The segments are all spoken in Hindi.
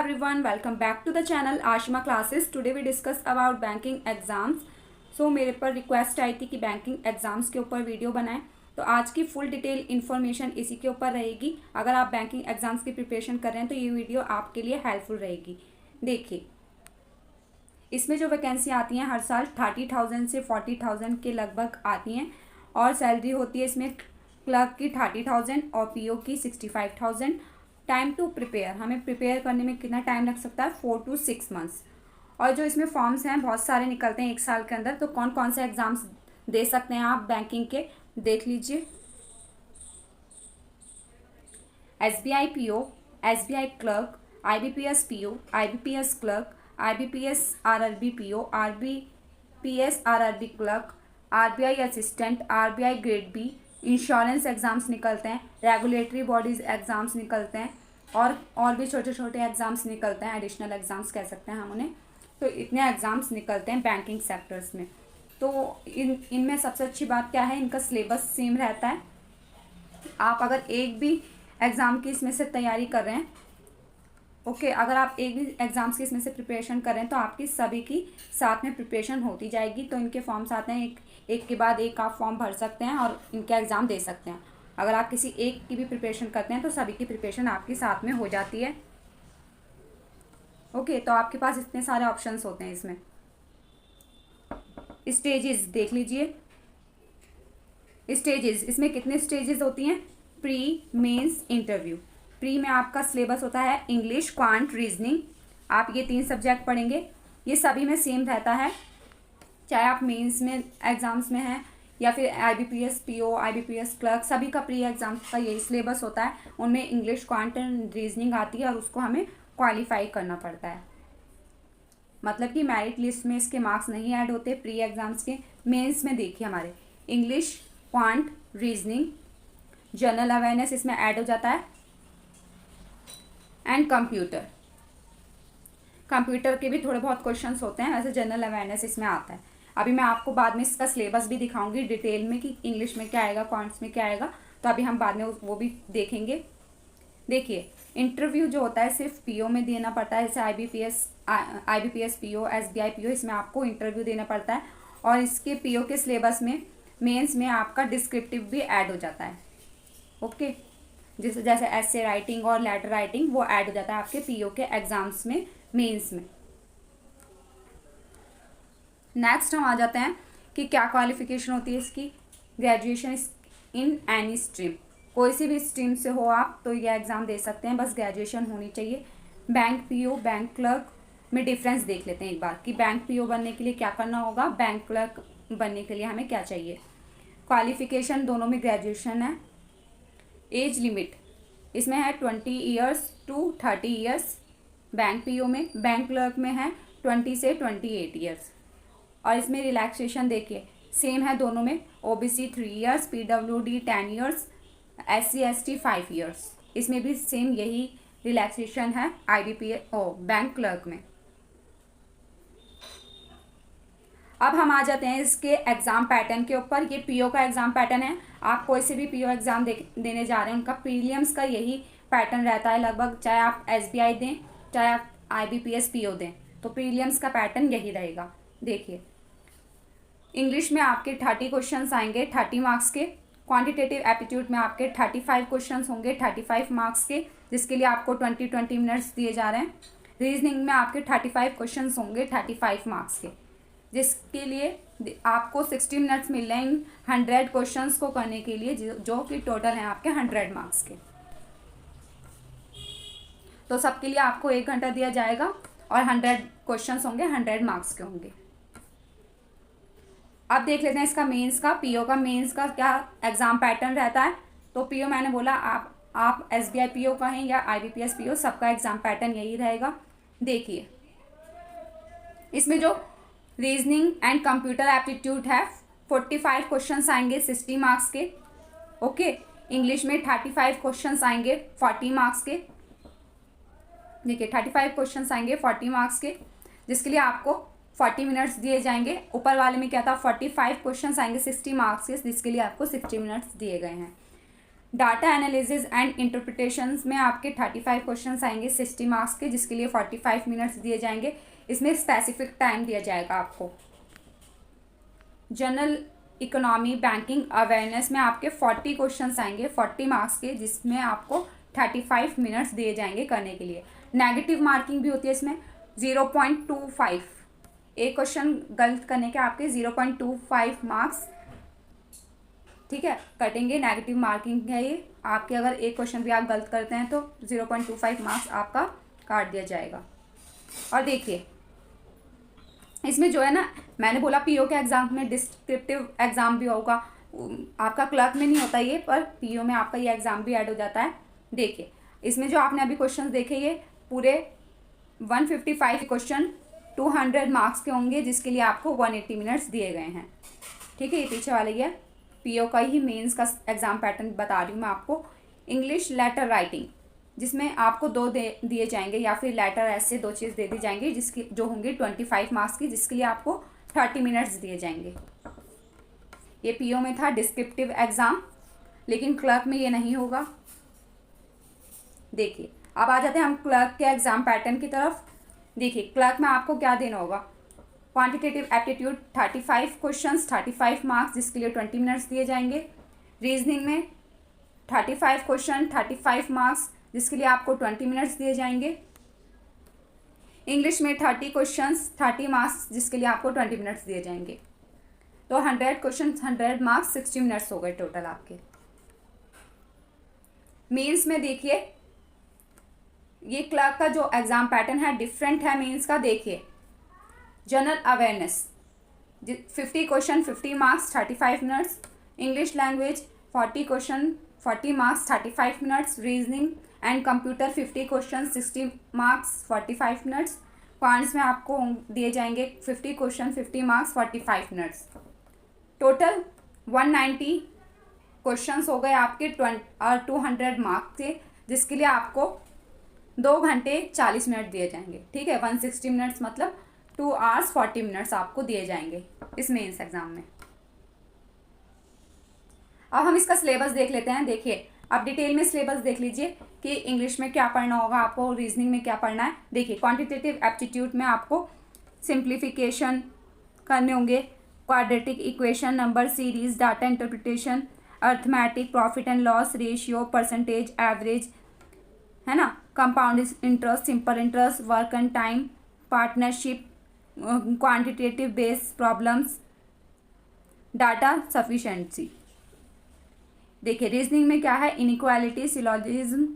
everyone, welcome back to the channel Ashima Classes. Today we discuss about banking exams. So मेरे पर रिक्वेस्ट आई थी कि बैंकिंग एग्ज़ाम्स के ऊपर वीडियो बनाएं, तो आज की फुल डिटेल इन्फॉर्मेशन इसी के ऊपर रहेगी। अगर आप बैंकिंग एग्ज़ाम्स की प्रिपरेशन कर रहे हैं तो ये वीडियो आपके लिए हेल्पफुल रहेगी। देखिए, इसमें जो वैकेंसी आती हैं हर साल 30,000 से 40,000 के लगभग आती हैं और सैलरी होती है इसमें क्लर्क की 30,000 और पीओ की 65,000। टाइम टू प्रिपेयर, हमें प्रिपेयर करने में कितना टाइम लग सकता है, 4 to 6 मंथ्स। और जो इसमें फॉर्म्स हैं बहुत सारे निकलते हैं एक साल के अंदर, तो कौन कौन से एग्ज़ाम्स दे सकते हैं आप बैंकिंग के, देख लीजिए। SBI PO, SBI clerk, IBPS PO, IBPS clerk, IBPS RRB PO, RBPS RRB clerk, RBI assistant, RBI grade B, insurance exams निकलते हैं, रेगुलेटरी बॉडीज़ एग्ज़ाम्स निकलते हैं और भी छोटे छोटे एग्ज़ाम्स निकलते हैं, एडिशनल एग्ज़ाम्स कह सकते हैं हम उन्हें। तो इतने एग्ज़ाम्स निकलते हैं बैंकिंग सेक्टर्स में। तो इनमें सबसे अच्छी बात क्या है, इनका सिलेबस सेम रहता है। आप अगर एक भी एग्ज़ाम की इसमें से तैयारी कर रहे हैं, अगर आप एक भी एग्ज़ाम्स की इसमें से प्रिपरेशन कर रहे हैं तो आपकी सभी की साथ में प्रिपरेशन होती जाएगी। तो इनके फॉर्म्स आते हैं, एक के बाद एक आप फॉर्म भर सकते हैं और इनके एग्ज़ाम दे सकते हैं। अगर आप किसी एक की भी प्रिपरेशन करते हैं तो सभी की प्रिपरेशन आपकी साथ में हो जाती है। तो आपके पास इतने सारे ऑप्शंस होते हैं इसमें। स्टेजेस देख लीजिए, स्टेजेस इसमें कितने स्टेजेस होती हैं, प्री, मेंस, इंटरव्यू। प्री में आपका सिलेबस होता है इंग्लिश, क्वांट, रीजनिंग। आप ये 3 सब्जेक्ट पढ़ेंगे, ये सभी में सेम रहता है, चाहे आप मेंस में एग्ज़ाम्स में हैं या फिर IBPS पीओ, IBPS क्लर्क, सभी का प्री एग्ज़ाम का यही सिलेबस होता है। उनमें इंग्लिश, क्वांट एंड रीजनिंग आती है और उसको हमें क्वालिफाई करना पड़ता है। मतलब कि मेरिट लिस्ट में इसके मार्क्स नहीं ऐड होते प्री एग्ज़ाम्स के। मेंस में देखिए हमारे English, quant, reasoning, general awareness इसमें ऐड हो जाता है एंड कंप्यूटर के भी थोड़े बहुत क्वेश्चंस होते हैं। वैसे जनरल अवेयरनेस इसमें आता है। अभी मैं आपको बाद में इसका सिलेबस भी दिखाऊंगी डिटेल में कि इंग्लिश में क्या आएगा, क्वांट्स में क्या आएगा, तो अभी हम बाद में वो भी देखेंगे। देखिए, इंटरव्यू जो होता है सिर्फ पीओ में देना पड़ता है, जैसे IBPS पीओ, SBI पीओ, इसमें आपको इंटरव्यू देना पड़ता है। और इसके पीओ के सिलेबस में मेंस में आपका डिस्क्रिप्टिव भी ऐड हो जाता है। जैसे एसे राइटिंग और लेटर राइटिंग वो ऐड हो जाता है आपके पीओ के एग्जाम्स में, मेंस में। नेक्स्ट हम आ जाते हैं कि क्या क्वालिफिकेशन होती है इसकी। ग्रेजुएशन इन एनी स्ट्रीम, कोई सी भी स्ट्रीम से हो आप तो ये एग्ज़ाम दे सकते हैं, बस ग्रेजुएशन होनी चाहिए। बैंक पीओ, बैंक क्लर्क में डिफरेंस देख लेते हैं एक बार कि बैंक पीओ बनने के लिए क्या करना होगा, बैंक क्लर्क बनने के लिए हमें क्या चाहिए। क्वालिफिकेशन दोनों में ग्रेजुएशन है। एज लिमिट इसमें है 20 years to 30 years bank PO में, बैंक क्लर्क में है 20 से 28 ईयर्स। और इसमें रिलैक्सेशन देखिए सेम है दोनों में, OBC 3 years, PWD 10 years, SC ST 5 years. इसमें भी सेम यही रिलैक्सेशन है बैंक क्लर्क में। अब हम आ जाते हैं इसके एग्ज़ाम पैटर्न के ऊपर। ये पीओ का एग्ज़ाम पैटर्न है। आप कोई से भी पीओ एग्ज़ाम देने जा रहे हैं, उनका प्रीलियम्स का यही पैटर्न रहता है लगभग, चाहे आप SBI दें चाहे आप IBPS पीओ दें, तो प्रीलियम्स का पैटर्न यही रहेगा। देखिए, इंग्लिश में आपके 30 क्वेश्चंस आएंगे 30 मार्क्स के। क्वांटिटेटिव एप्टीट्यूड में आपके 35 क्वेश्चंस होंगे 35 मार्क्स के, जिसके लिए आपको 20 मिनट्स दिए जा रहे हैं। रीजनिंग में आपके 35 क्वेश्चंस होंगे 35 मार्क्स के, जिसके लिए आपको 60 मिनट्स मिल रहे हैं इन 100 क्वेश्चंस को करने के लिए, जो कि टोटल हैं आपके 100 मार्क्स के। तो सबके लिए आपको 1 घंटा दिया जाएगा और 100 क्वेश्चंस होंगे, 100 मार्क्स के होंगे। अब देख लेते हैं इसका मेंस का, पीओ का मेंस का क्या एग्ज़ाम पैटर्न रहता है। तो पीओ मैंने बोला आप SBI पीओ का हैं या IBPS पीओ, सबका एग्ज़ाम पैटर्न यही रहेगा। देखिए, इसमें जो रीजनिंग एंड कंप्यूटर एप्टीट्यूड है 45 क्वेश्चंस आएंगे 60 मार्क्स के। इंग्लिश में 35 क्वेश्चंस आएंगे 40 मार्क्स के। देखिए, 35 क्वेश्चंस आएंगे 40 मार्क्स के, जिसके लिए आपको 40 मिनट्स दिए जाएंगे। ऊपर वाले में क्या था, 45 क्वेश्चंस आएंगे 60 मार्क्स के, जिसके लिए आपको 60 मिनट्स दिए गए हैं। डाटा एनालिसिस एंड इंटरप्रिटेशंस में आपके 35 क्वेश्चंस आएंगे 60 मार्क्स के, जिसके लिए 45 मिनट्स दिए जाएंगे। इसमें स्पेसिफिक टाइम दिया जाएगा आपको। जनरल इकोनॉमी बैंकिंग अवेयरनेस में आपके 40 क्वेश्चंस आएंगे 40 मार्क्स के, जिसमें आपको 35 मिनट्स दिए जाएंगे करने के लिए। नेगेटिव मार्किंग भी होती है इसमें 0.25, एक क्वेश्चन गलत करने के आपके 0.25 मार्क्स, ठीक है, कटेंगे। नेगेटिव मार्किंग है ये आपके, अगर एक क्वेश्चन भी आप गलत करते हैं तो 0.25 मार्क्स आपका काट दिया जाएगा। और देखिए इसमें जो है ना, मैंने बोला पीओ के एग्जाम में डिस्क्रिप्टिव एग्जाम भी होगा, आपका क्लर्क में नहीं होता ये, पर पीओ में आपका ये एग्जाम भी ऐड हो जाता है। देखिए इसमें जो आपने अभी क्वेश्चन देखे ये पूरे 155 क्वेश्चन 200 मार्क्स के होंगे, जिसके लिए आपको 180 मिनट्स दिए गए हैं, ठीक है। ये पीछे वाले ये पीओ का ही मेंस का एग्जाम पैटर्न बता रही हूँ मैं आपको। इंग्लिश लेटर राइटिंग, जिसमें आपको 2 दिए जाएंगे या फिर लेटर ऐसे 2 चीज़ दे दी जाएंगी, जिसकी जो होंगी 25 मार्क्स की, जिसके लिए आपको 30 मिनट्स दिए जाएंगे। ये पीओ में था डिस्क्रिप्टिव एग्जाम, लेकिन क्लर्क में ये नहीं होगा। देखिए अब आ जाते हैं हम क्लर्क के एग्जाम पैटर्न की तरफ। देखिए क्लर्क में आपको क्या देना होगा, क्वांटिटेटिव एप्टीट्यूड 35 क्वेश्चंस 35 मार्क्स, जिसके लिए 20 मिनट्स दिए जाएंगे। रीजनिंग में 35 क्वेश्चन 35 मार्क्स, जिसके लिए आपको 20 मिनट्स दिए जाएंगे। इंग्लिश में 30 क्वेश्चंस 30 मार्क्स, जिसके लिए आपको 20 मिनट्स दिए जाएंगे। तो 100 क्वेश्चन 100 मार्क्स 60 मिनट्स हो गए टोटल आपके। मेंस में देखिए ये क्लर्क का जो एग्जाम पैटर्न है डिफरेंट है मेंस का। देखिए general awareness 50 question 50 marks 35 minutes. English language 40 question 40 marks 35 minutes. Reasoning and computer 50 question 60 marks 45 minutes. Quants में आपको दिए जाएंगे 50 question 50 marks 45 minutes. Total 190 questions हो गए आपके 200 मार्क्स के, जिसके लिए आपको 2 घंटे 40 मिनट दिए जाएंगे, ठीक है। 160 मिनट्स मतलब 2 आवर्स 40 मिनट्स आपको दिए जाएंगे इस मेंस एग्जाम में। अब हम इसका सिलेबस देख लेते हैं। देखिए आप डिटेल में सिलेबस देख लीजिए कि इंग्लिश में क्या पढ़ना होगा आपको, रीजनिंग में क्या पढ़ना है। देखिए क्वांटिटेटिव एप्टीट्यूड में आपको सिंप्लीफिकेशन करने होंगे, quadratic equation, number series, data interpretation, arithmetic, profit and loss, ratio, percentage, average, है ना, compound interest, simple interest, work and time, partnership, quantitative based problems, data sufficiency. देखिए रीजनिंग में क्या है, inequality, syllogism,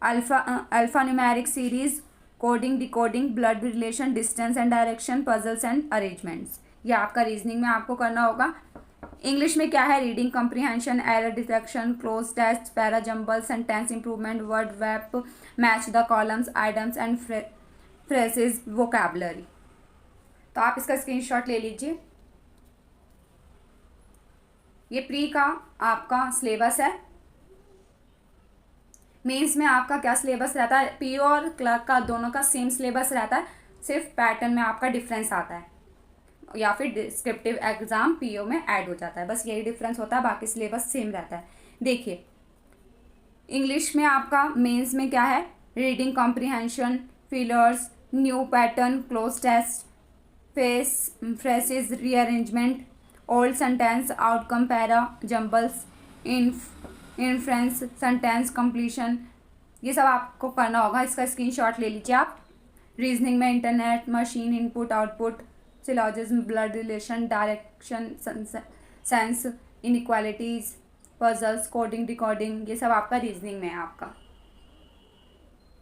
alpha numeric series, coding, decoding, blood relation, distance and direction, puzzles and arrangements. ये आपका रीजनिंग में आपको करना होगा। इंग्लिश में क्या है, reading comprehension, error detection, cloze test, para jumble, sentence improvement, word वैप, match the columns, items and phrases, vocabulary. तो आप इसका स्क्रीनशॉट ले लीजिए। ये प्री का आपका सिलेबस है। मेंस में आपका क्या सिलेबस रहता है, पीओ और क्लर्क का दोनों का सेम सिलेबस रहता है, सिर्फ पैटर्न में आपका डिफरेंस आता है, या फिर डिस्क्रिप्टिव एग्जाम पीओ में ऐड हो जाता है, बस यही डिफरेंस होता है, बाकी सिलेबस सेम रहता है। देखिए इंग्लिश में आपका मेंस में क्या है, reading comprehension, fillers, new pattern, cloze test, phrases, rearrangement, old sentence, outcome, para jumbles, inference, sentence completion, ये सब आपको करना होगा। इसका स्क्रीनशॉट ले लीजिए आप। रीजनिंग में internet, machine, input output, syllogism, blood relation, direction, sense, inequalities, puzzles, coding, decoding, ये सब आपका रीजनिंग में है आपका।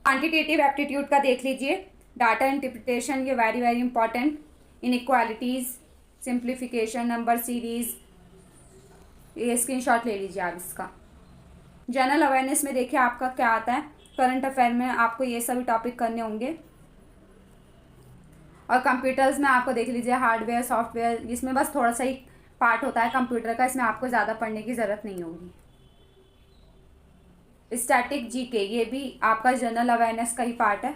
क्वांटिटेटिव एप्टीट्यूड का देख लीजिए, डाटा इंटरप्रिटेशन, ये very very important, inequalities, simplification, number series, ये स्क्रीनशॉट ले लीजिए आप इसका। जनरल अवेयरनेस में देखिए आपका क्या आता है, करंट अफेयर में आपको ये सभी टॉपिक करने होंगे। और कंप्यूटर्स में आपको देख लीजिए हार्डवेयर, सॉफ्टवेयर, इसमें बस थोड़ा सा ही पार्ट होता है कंप्यूटर का, इसमें आपको ज़्यादा पढ़ने की ज़रूरत नहीं होगी। स्टैटिक जीके, ये भी आपका जनरल अवेयरनेस का ही पार्ट है,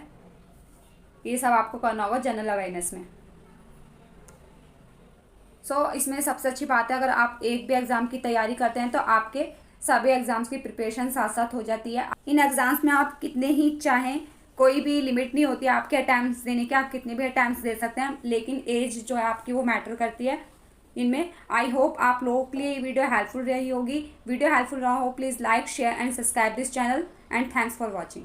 ये सब आपको करना होगा जनरल अवेयरनेस में। इसमें सबसे अच्छी बात है, अगर आप एक भी एग्ज़ाम की तैयारी करते हैं तो आपके सभी एग्ज़ाम्स की प्रिपरेशन साथ साथ हो जाती है। इन एग्ज़ाम्स में आप कितने ही चाहें, कोई भी लिमिट नहीं होती आपके अटैम्प्ट्स देने के, आप कितने भी अटैम्प्ट्स दे सकते हैं, लेकिन एज जो है आपकी वो मैटर करती है इनमें। आई होप आप लोगों के लिए ये वीडियो हेल्पफुल रही होगी। वीडियो हेल्पफुल रहा हो please like share and subscribe this channel and thanks for watching.